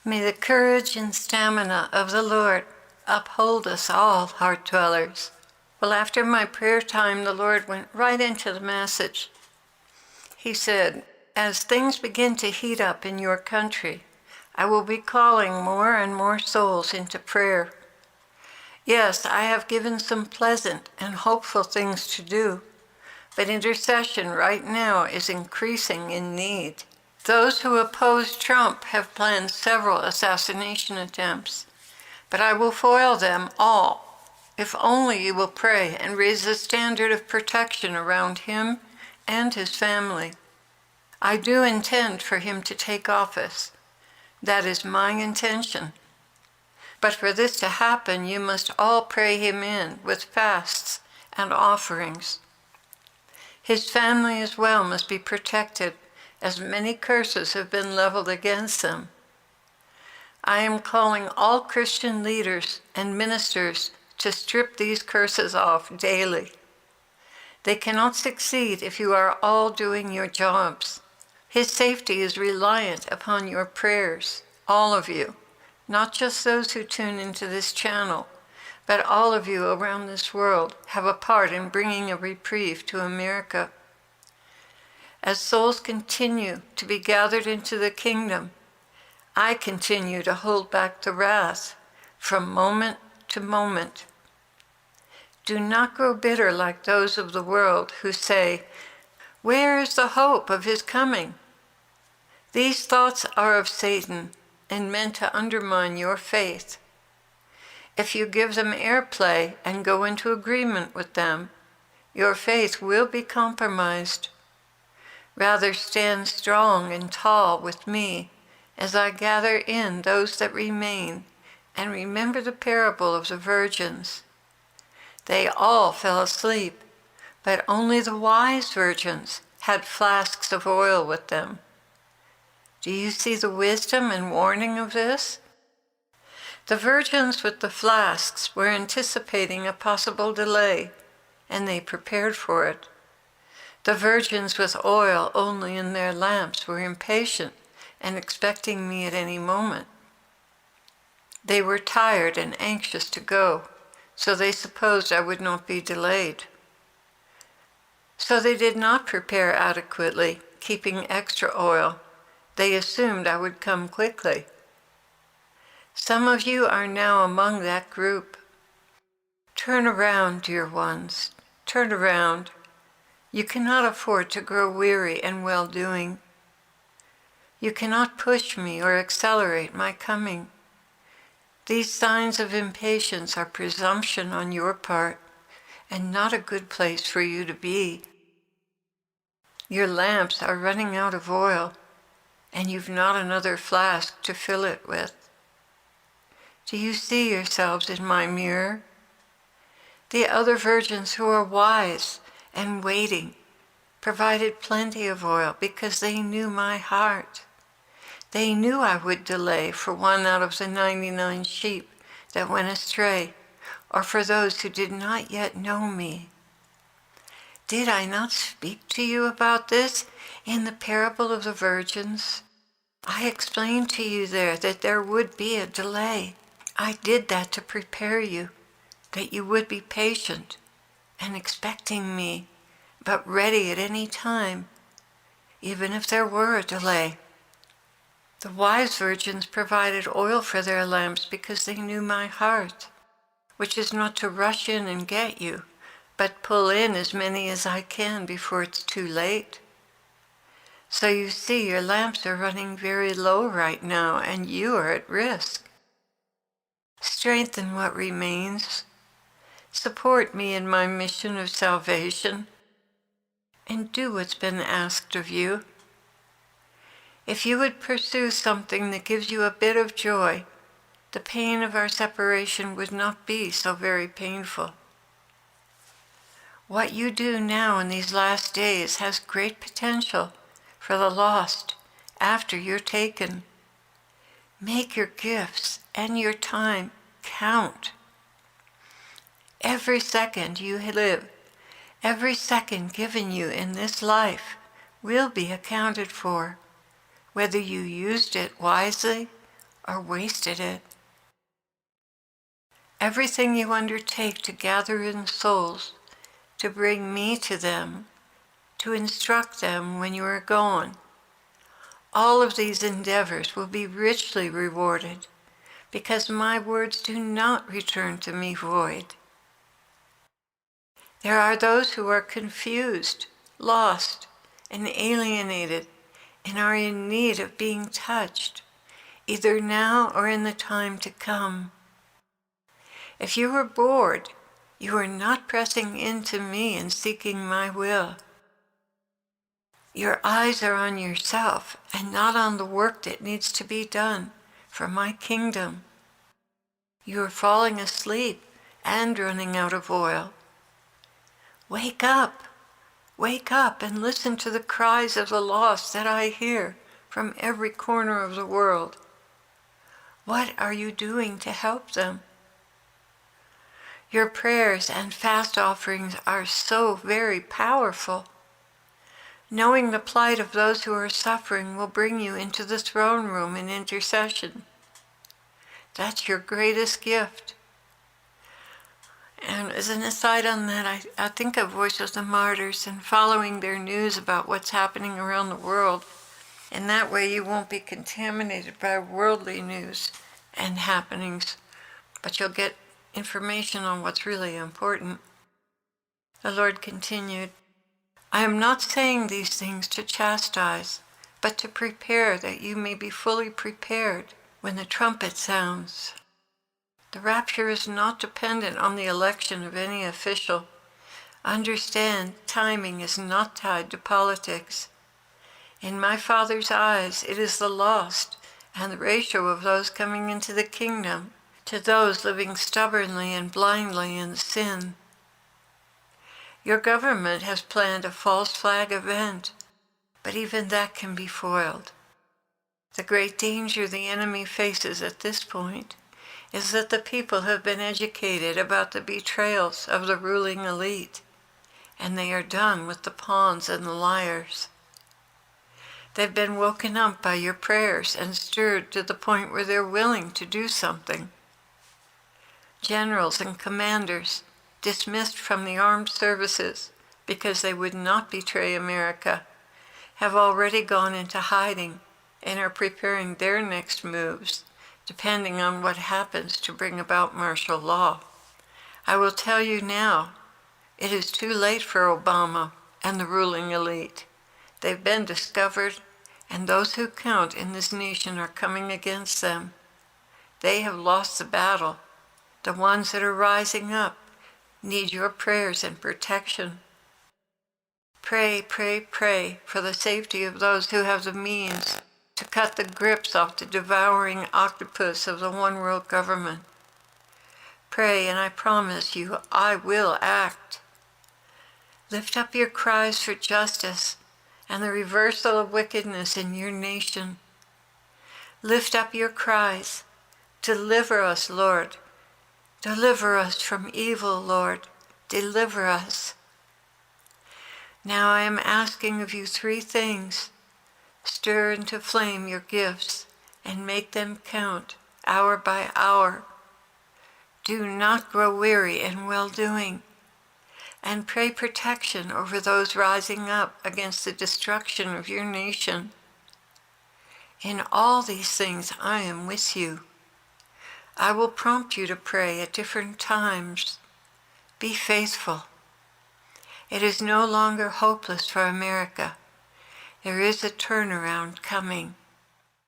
May the courage and stamina of the Lord uphold us all, heart dwellers. Well, after my prayer time, the Lord went right into the message. He said, as things begin to heat up in your country, I will be calling more and more souls into prayer. Yes, I have given some pleasant and hopeful things to do, but intercession right now is increasing in need. Those who oppose Trump have planned several assassination attempts, but I will foil them all if only you will pray and raise the standard of protection around him and his family. I do intend for him to take office. That is my intention. But for this to happen, you must all pray him in with fasts and offerings. His family as well must be protected, as many curses have been leveled against them. I am calling all Christian leaders and ministers to strip these curses off daily. They cannot succeed if you are all doing your jobs. His safety is reliant upon your prayers, all of you, not just those who tune into this channel, but all of you around this world have a part in bringing a reprieve to America. As souls continue to be gathered into the kingdom, I continue to hold back the wrath from moment to moment. Do not grow bitter like those of the world who say, "Where is the hope of his coming?" These thoughts are of Satan and meant to undermine your faith. If you give them airplay and go into agreement with them, your faith will be compromised. Rather stand strong and tall with me as I gather in those that remain, and remember the parable of the virgins. They all fell asleep, but only the wise virgins had flasks of oil with them. Do you see the wisdom and warning of this? The virgins with the flasks were anticipating a possible delay, and they prepared for it. The virgins with oil only in their lamps were impatient and expecting me at any moment. They were tired and anxious to go, so they supposed I would not be delayed. So they did not prepare adequately, keeping extra oil. They assumed I would come quickly. Some of you are now among that group. Turn around, dear ones, turn around. You cannot afford to grow weary in well-doing. You cannot push me or accelerate my coming. These signs of impatience are presumption on your part, and not a good place for you to be. Your lamps are running out of oil, and you've not another flask to fill it with. Do you see yourselves in my mirror? The other virgins who are wise and waiting provided plenty of oil because they knew my heart. They knew I would delay for one out of the 99 sheep that went astray, or for those who did not yet know me. Did I not speak to you about this in the parable of the virgins? I explained to you there that there would be a delay. I did that to prepare you, that you would be patient and expecting me, but ready at any time, even if there were a delay. The wise virgins provided oil for their lamps because they knew my heart, which is not to rush in and get you, but pull in as many as I can before it's too late. So you see, your lamps are running very low right now, and you are at risk. Strengthen what remains. Support me in my mission of salvation, and do what's been asked of you. If you would pursue something that gives you a bit of joy, the pain of our separation would not be so very painful. What you do now in these last days has great potential for the lost after you're taken. Make your gifts and your time count. Every second you live, every second given you in this life will be accounted for, whether you used it wisely or wasted it. Everything you undertake to gather in souls, to bring me to them, to instruct them when you are gone, all of these endeavors will be richly rewarded, because my words do not return to me void. There are those who are confused, lost, and alienated, and are in need of being touched, either now or in the time to come. If you are bored, you are not pressing into me and seeking my will. Your eyes are on yourself and not on the work that needs to be done for my kingdom. You are falling asleep and running out of oil. Wake up and listen to the cries of the lost that I hear from every corner of the world. What are you doing to help them? Your prayers and fast offerings are so very powerful. Knowing the plight of those who are suffering will bring you into the throne room in intercession. That's your greatest gift. And as an aside on that, I think of Voice of the Martyrs and following their news about what's happening around the world. And that way you won't be contaminated by worldly news and happenings, but you'll get information on what's really important. The Lord continued, I am not saying these things to chastise, but to prepare that you may be fully prepared when the trumpet sounds. The rapture is not dependent on the election of any official. Understand, timing is not tied to politics. In my Father's eyes, it is the lost and the ratio of those coming into the kingdom to those living stubbornly and blindly in sin. Your government has planned a false flag event, but even that can be foiled. The great danger the enemy faces at this point is that the people have been educated about the betrayals of the ruling elite, and they are done with the pawns and the liars. They've been woken up by your prayers and stirred to the point where they're willing to do something. Generals and commanders dismissed from the armed services because they would not betray America have already gone into hiding and are preparing their next moves, depending on what happens to bring about martial law. I will tell you now, it is too late for Obama and the ruling elite. They've been discovered, and those who count in this nation are coming against them. They have lost the battle. The ones that are rising up need your prayers and protection. Pray, pray, pray for the safety of those who have the means to cut the grips off the devouring octopus of the one-world government. Pray, and I promise you, I will act. Lift up your cries for justice and the reversal of wickedness in your nation. Lift up your cries. Deliver us, Lord. Deliver us from evil, Lord. Deliver us. Now I am asking of you 3 things. Stir into flame your gifts and make them count hour by hour. Do not grow weary in well-doing, and pray protection over those rising up against the destruction of your nation. In all these things I am with you. I will prompt you to pray at different times. Be faithful. It is no longer hopeless for America. There is a turnaround coming.